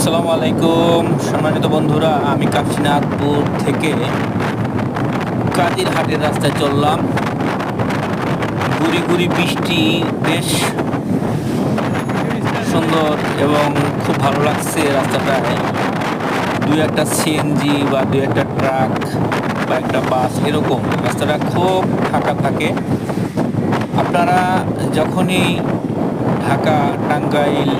আসসালামু আলাইকুম সম্মানিত বন্ধুরা, আমি কাশীনাথপুর থেকে কাদিরহাটের রাস্তায় চললাম। গুড়ি গুড়ি বৃষ্টি, বেশ সুন্দর এবং খুব ভালো লাগছে রাস্তাটায়। দুই একটা সিএনজি বা দুই একটা ট্রাক বা একটা বাস, এরকম রাস্তাটা খুব ফাঁকা থাকে। আপনারা যখনই ঢাকা, টাঙ্গাইল,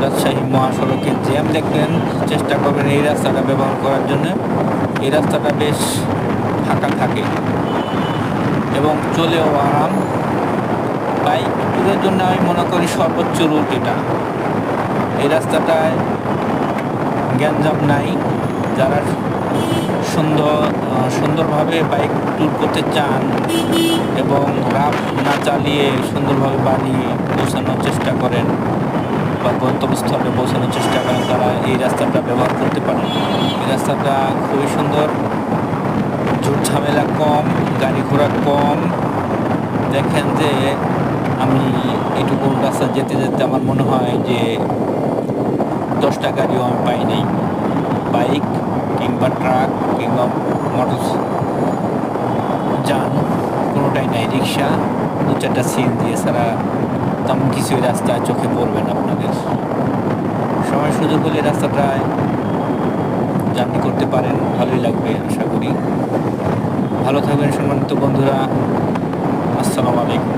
রাজশাহী মহাসড়কে জ্যাম দেখবেন, চেষ্টা করবেন এই রাস্তাটা ব্যবহার করার জন্য। এই রাস্তাটা বেশ ফাঁকা থাকে এবং চলেও আরাম। বাইক ট্যুরের জন্য আমি মনে করি সর্বোচ্চ রুট এটা। এই রাস্তাটায় গ্যাঞ্জাম নাই। যারা সুন্দরভাবে বাইক ট্যুর করতে চান এবং রাফ না চালিয়ে সুন্দরভাবে বাড়ি পৌঁছানোর চেষ্টা করেন বা গন্তব্যস্থলে পৌঁছানোর চেষ্টা করেন, তারা এই রাস্তাটা ব্যবহার করতে পারেন। এই রাস্তাটা খুবই সুন্দর, ঝুট ঝামেলা কম, গাড়ি ঘোড়া কম। দেখেন যে আমি এটুকু রাস্তা যেতে যেতে আমার মনে হয় যে 10টা গাড়িও আমি পাই নাই। বাইক কিংবা ট্রাক কিংবা মোটর যান কোনোটাই নাই। রিক্সা, 2-4টা সিএনজি ছাড়া তেমন কিছুই রাস্তায় চোখে পড়বে না আপনাদের। সময় সুযোগ হলে রাস্তাটায় জার্নি করতে পারেন, ভালোই লাগবে আশা করি। ভালো থাকবেন সম্মানিত বন্ধুরা। আসসালামু আলাইকুম।